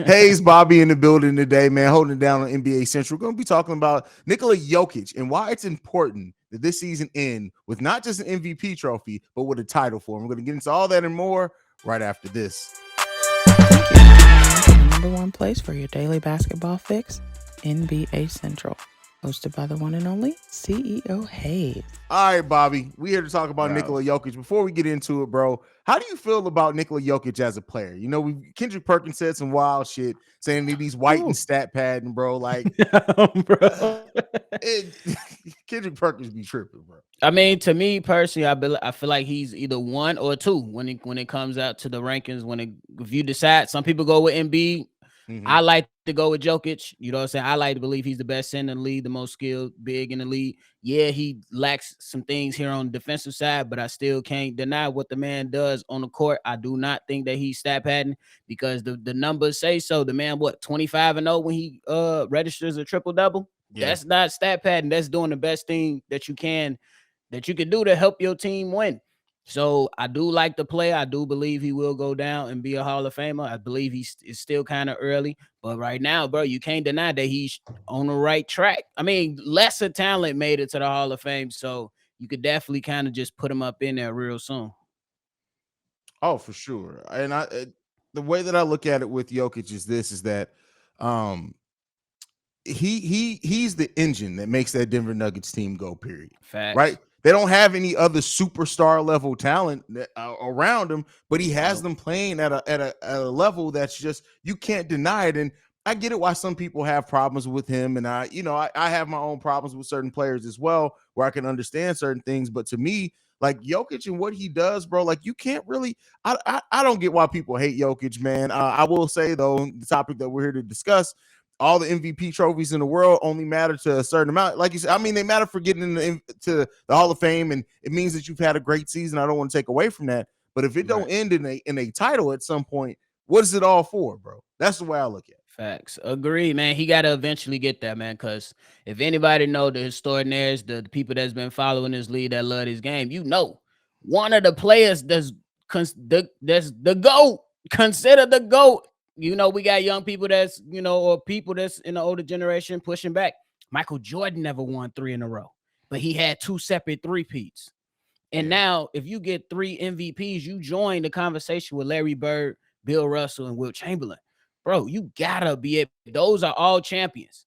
Haize Bobby in the building today, man, holding it down on NBA Central. We're going to be talking about Nikola Jokic and why it's important that this season end with not just an MVP trophy, but with a title for him. We're going to get into all that and more right after this. Thank you for tuning in to the number one place for your daily basketball fix, NBA Central. Hosted by the one and only CEO Haize. All right, Bobby, we here to talk about Wow. Nikola Jokic. Before we get into it, bro, how do you feel about Nikola Jokic as a player? You know, Kendrick Perkins said some wild shit saying that he's white and stat padding, bro. Like, Bro. Kendrick Perkins be tripping, bro. I mean, to me personally, I feel like he's either one or two when it comes out to the rankings. If you decide, some people go with Embiid. I like to go with Jokic. You know what I'm saying? I like to believe he's the best center in the league, the most skilled big in the league. Yeah, he lacks some things here on the defensive side, but I still can't deny what the man does on the court. I do not think that he's stat padding because the numbers say so. The man, 25-0 when he registers a triple-double? Yeah. That's not stat padding. That's doing the best thing that you can do to help your team win. So I do like the play. I do believe he will go down and be a Hall of Famer. I believe it's still kind of early, but right now, bro, you can't deny that he's on the right track. I mean, lesser talent made it to the Hall of Fame, so you could definitely kind of just put him up in there real soon. Oh, for sure. And the way that I look at it with Jokic is that he's the engine that makes that Denver Nuggets team go, period. Facts. Right? They don't have any other superstar level talent around him, but he has them playing at a level that's just, you can't deny it. And I get it why some people have problems with him, and I have my own problems with certain players as well, where I can understand certain things. But to me, like Jokic and what he does, bro, like you can't really. I don't get why people hate Jokic, man. I will say though, the topic that we're here to discuss, all the MVP trophies in the world only matter to a certain amount. Like you said, I mean, they matter for getting to the Hall of Fame, and it means that you've had a great season. I don't want to take away from that. But if it don't end in a title at some point, what is it all for, bro? That's the way I look at it. Facts. Agree, man. He got to eventually get that, man, because if anybody know the historians, the people that's been following this league that love this game, you know, one of the players that's the GOAT, consider the GOAT. You know, we got young people that's, or people that's in the older generation pushing back. Michael Jordan never won 3 in a row, but he had 2 separate three-peats. And now, if you get 3 MVPs, you join the conversation with Larry Bird, Bill Russell, and Wilt Chamberlain. Bro, you gotta be able. Those are all champions.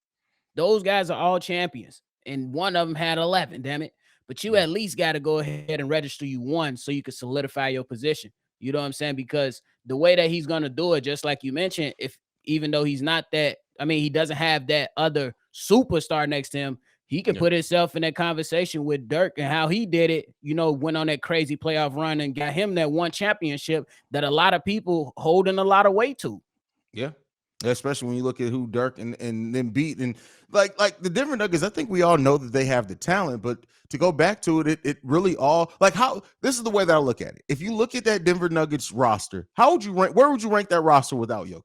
Those guys are all champions. And one of them had 11, damn it. But you at least got to go ahead and register you 1 so you can solidify your position. You know what I'm saying? Because the way that he's going to do it, just like you mentioned, even though he's not that, I mean, he doesn't have that other superstar next to him, he can put himself in that conversation with Dirk and how he did it, went on that crazy playoff run and got him that 1 championship that a lot of people holding a lot of weight to. Yeah. Especially when you look at who Dirk and then beat, and like the Denver Nuggets, I think we all know that they have the talent, but to go back to it really all, like, how, this is the way that I look at it. If you look at that Denver Nuggets roster, where would you rank that roster without Jokic?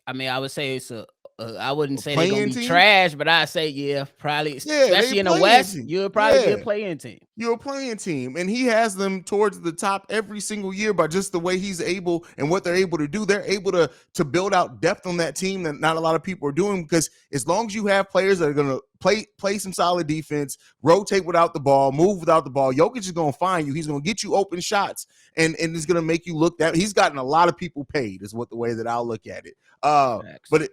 I mean, I would say it's I wouldn't say they're gonna be trash, but I say probably, especially in the West, you'll probably be a play-in team. You're a play-in team, and he has them towards the top every single year by just the way he's able and what they're able to do. They're able to build out depth on that team that not a lot of people are doing, because as long as you have players that are gonna play some solid defense, rotate without the ball, move without the ball, Jokic is gonna find you. He's gonna get you open shots, and it's gonna make you look that he's gotten a lot of people paid, is what the way that I'll look at it. But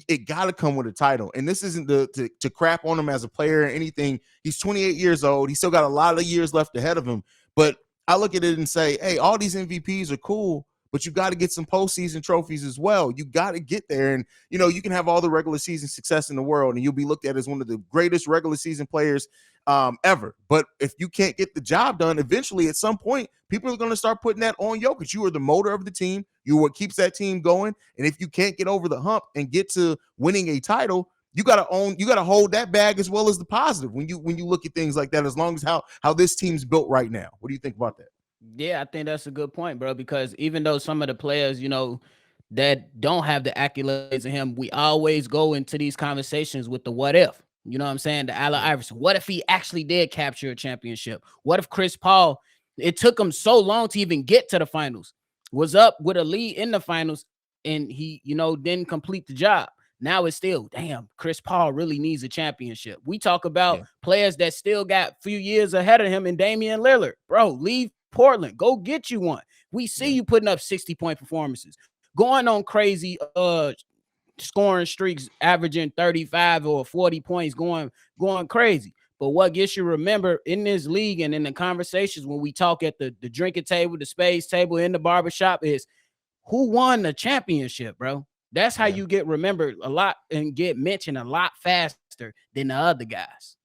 it got to come with a title. And this isn't to crap on him as a player or anything. He's 28 years old. He's still got a lot of years left ahead of him. But I look at it and say, hey, all these MVPs are cool, but you got to get some postseason trophies as well. You got to get there. And, you can have all the regular season success in the world, and you'll be looked at as one of the greatest regular season players ever. But if you can't get the job done, eventually at some point, people are going to start putting that on Jokic. You are the motor of the team. You're what keeps that team going. And if you can't get over the hump and get to winning a title, you got to hold that bag as well as the positive when you look at things like that, as long as how this team's built right now. What do you think about that? Yeah, I think that's a good point, bro, because even though some of the players, that don't have the accolades of him, we always go into these conversations with the what if. You know what I'm saying? The Allen Iverson. What if he actually did capture a championship? What if Chris Paul, it took him so long to even get to the finals, was up with a lead in the finals, and he, didn't complete the job. Now it's still, damn, Chris Paul really needs a championship. We talk about Yeah. players that still got a few years ahead of him, and Damian Lillard. Bro, leave Portland. Go get you one. We see Yeah. you putting up 60-point performances, going on crazy scoring streaks, averaging 35 or 40 points, going crazy. But what gets you remember in this league and in the conversations when we talk at the drinking table, the space table, in the barbershop is who won the championship, bro. That's how Yeah. you get remembered a lot and get mentioned a lot faster than the other guys.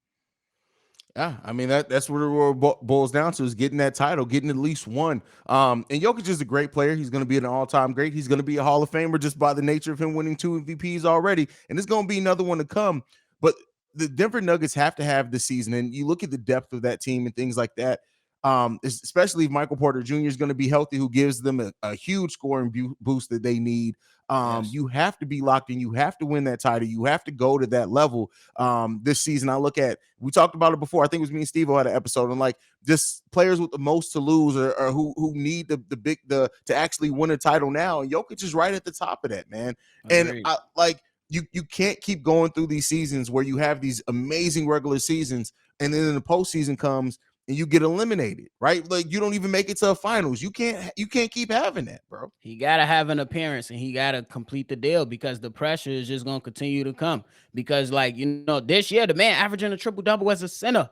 Yeah, I mean that's what it boils down to, is getting that title, getting at least one. And Jokic is a great player. He's going to be an all-time great. He's going to be a Hall of Famer just by the nature of him winning 2 MVPs already, and there's going to be another one to come. But the Denver Nuggets have to have this season, and you look at the depth of that team and things like that. Especially if Michael Porter Jr. is going to be healthy, who gives them a huge scoring boost that they need. Yes. You have to be locked in. You have to win that title. You have to go to that level. This season, I look at, we talked about it before. I think it was me and Steve had an episode on like just players with the most to lose, or who need the to actually win a title now. And Jokic is right at the top of that, man. And Agreed. you can't keep going through these seasons where you have these amazing regular seasons, and then the postseason comes and you get eliminated, right? Like you don't even make it to a finals. You can't keep having that, bro. He got to have an appearance and he got to complete the deal, because the pressure is just going to continue to come. Because, like, this year, the man averaging a triple double as a center.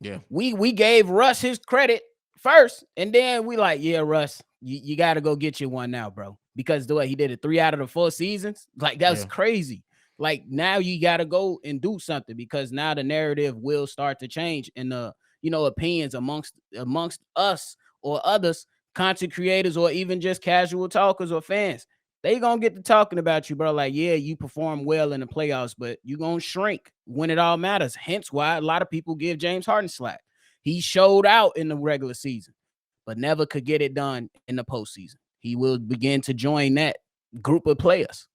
Yeah. We gave Russ his credit first, and then we like, yeah, Russ, you got to go get you one now, bro. Because the way he did it 3 out of the 4 seasons, like that's crazy. Like now you got to go and do something, because now the narrative will start to change in the opinions amongst us or others, content creators, or even just casual talkers or fans. They gonna get to talking about you, bro. Like, yeah, you perform well in the playoffs, but you gonna shrink when it all matters. Hence why a lot of people give James Harden slack. He showed out in the regular season, but never could get it done in the postseason. He will begin to join that group of players.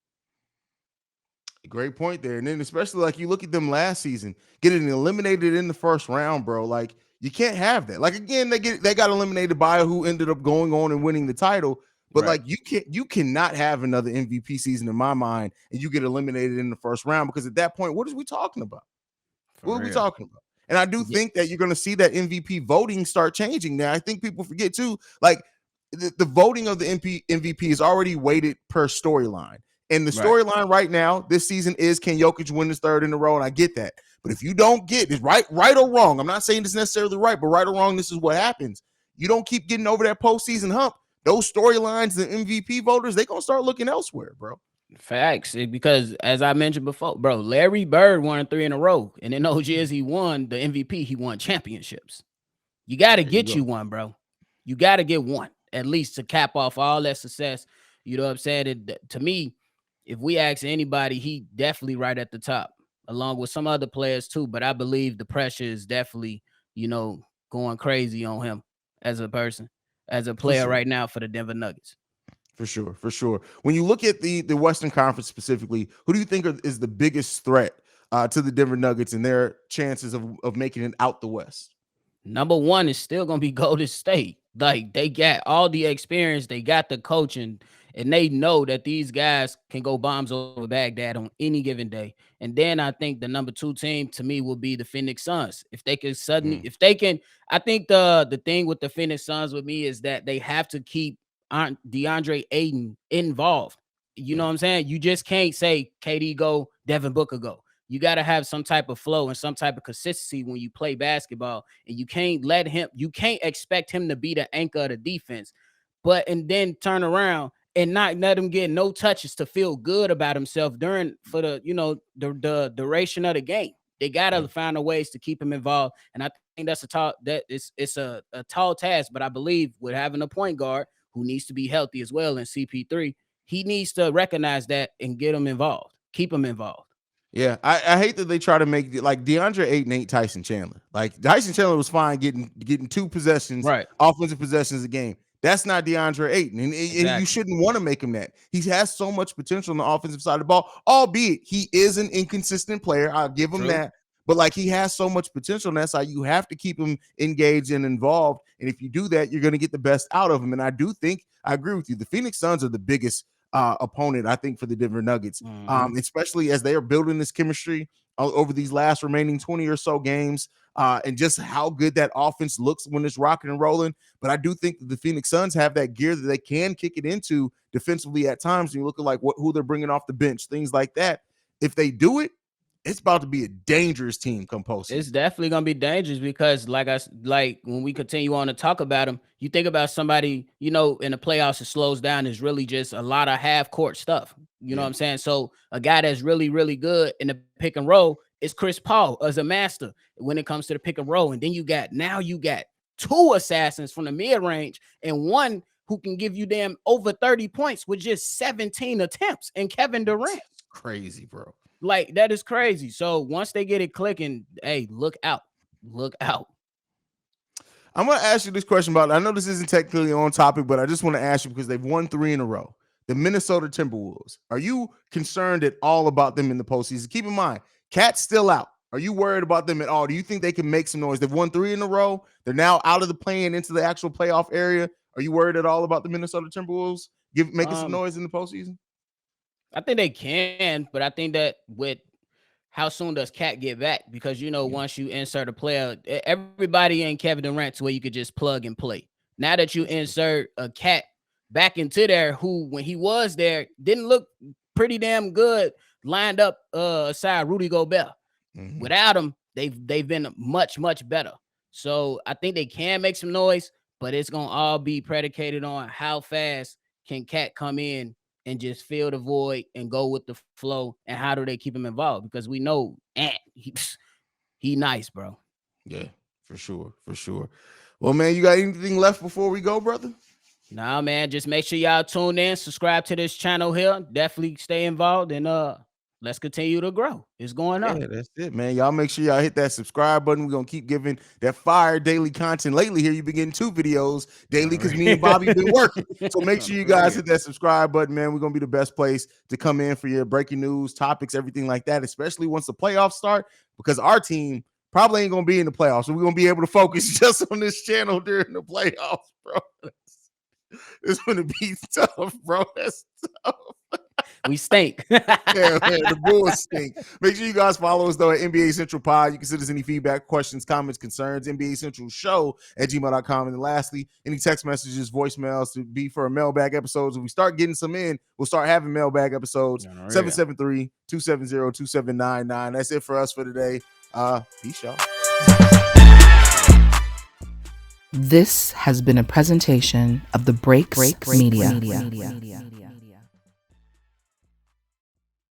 Great point there. And then especially like you look at them last season, getting eliminated in the first round, bro. Like you can't have that. Like again, they got eliminated by who ended up going on and winning the title. But Right. like you cannot have another MVP season in my mind and you get eliminated in the first round, because at that point, what are we talking about? What are we talking about? And I do think that you're going to see that MVP voting start changing now. I think people forget too, like the voting of the MVP is already weighted per storyline. And the storyline right now this season is, can Jokic win his 3rd in a row? And I get that. But if you don't get it, right or wrong, I'm not saying it's necessarily right, but right or wrong, this is what happens. You don't keep getting over that postseason hump. Those storylines, the MVP voters, they're going to start looking elsewhere, bro. Facts. Because as I mentioned before, bro, Larry Bird won 3 in a row. And in those years he won the MVP, he won championships. You got to get you one, bro. You got to get one, at least to cap off all that success. You know what I'm saying? To me, if we ask anybody, he definitely right at the top, along with some other players too. But I believe the pressure is definitely, going crazy on him as a person, as a player right now for the Denver Nuggets. For sure. When you look at the Western Conference specifically, who do you think is the biggest threat to the Denver Nuggets and their chances of making it out the West? Number one is still going to be Golden State. Like, they got all the experience, they got the coaching, and they know that these guys can go bombs over Baghdad on any given day. And then I think the number 2 team to me will be the Phoenix Suns. If they can I think the thing with the Phoenix Suns with me is that they have to keep DeAndre Ayton involved. You know what I'm saying? You just can't say KD go, Devin Booker go. You got to have some type of flow and some type of consistency when you play basketball, and you can't expect him to be the anchor of the defense, and then turn around and not let him get no touches to feel good about himself for the duration of the game. They got to find a ways to keep him involved. And I think that's it's a tall task, but I believe with having a point guard who needs to be healthy as well in CP3, he needs to recognize that and get him involved, keep him involved. Yeah, I hate that they try to make like DeAndre Ayton ain't Tyson Chandler. Like Tyson Chandler was fine getting 2 possessions, offensive possessions a game. That's not DeAndre Ayton, and you shouldn't want to make him that. He has so much potential on the offensive side of the ball, albeit he is an inconsistent player. I'll give him that. But like he has so much potential, and that's how you have to keep him engaged and involved. And if you do that, you're going to get the best out of him. And I do think I agree with you. The Phoenix Suns are the biggest opponent, I think, for the Denver Nuggets, Mhm. especially as they are building this chemistry over these last remaining 20 or so games, and just how good that offense looks when it's rocking and rolling. But I do think that the Phoenix Suns have that gear that they can kick it into defensively at times. And you look at like who they're bringing off the bench, things like that. If they do it, it's about to be a dangerous team come postseason. It's definitely gonna be dangerous because, like when we continue on to talk about them, you think about somebody, in the playoffs, it slows down. Is really just a lot of half court stuff. You know what I'm saying? So a guy that's really, really good in the pick and roll is Chris Paul as a master when it comes to the pick and roll. And then you got two assassins from the mid range and one who can give you damn over 30 points with just 17 attempts, and Kevin Durant. Crazy, bro. Like, that is crazy. So once they get it clicking, hey, look out. Look out. I'm going to ask you this question about, I know this isn't technically on topic, but I just want to ask you because they've won 3 in a row. The Minnesota Timberwolves. Are you concerned at all about them in the postseason? Keep in mind, Cat's still out. Are you worried about them at all? Do you think they can make some noise? They've won 3 in a row. They're now out of the play-in into the actual playoff area. Are you worried at all about the Minnesota Timberwolves making some noise in the postseason? I think they can, but I think that with how soon does Cat get back? Because, once you insert a player, everybody ain't Kevin Durant to where you could just plug and play. Now that you insert a Cat back into there, who, when he was there, didn't look pretty damn good lined up aside Rudy Gobert. Mm-hmm. Without him, they've been much, much better. So I think they can make some noise, but it's going to all be predicated on how fast can Cat come in and just fill the void and go with the flow, and how do they keep him involved? Because we know he nice, bro. Yeah, for sure. Well, man, you got anything left before we go, brother? Nah, man, just make sure y'all tune in, subscribe to this channel here. Definitely stay involved, and let's continue to grow. It's going up. Yeah, that's it, man. Y'all make sure y'all hit that subscribe button. We're going to keep giving that fire daily content. Lately here, you've been getting 2 videos daily because me and Bobby been working. So make sure you guys hit that subscribe button, man. We're going to be the best place to come in for your breaking news, topics, everything like that, especially once the playoffs start, because our team probably ain't going to be in the playoffs. So we're going to be able to focus just on this channel during the playoffs, bro. It's going to be tough, bro. That's tough. We stink. Yeah, man, the Bulls stink. Make sure you guys follow us, though, at NBA Central Pod. You can send us any feedback, questions, comments, concerns, NBA Central Show at gmail.com. And then lastly, any text messages, voicemails to be for a mailbag episodes. If we start getting some in, we'll start having mailbag episodes. 773-270-2799. That's it for us for today. Peace, y'all. This has been a presentation of the Breaks Media.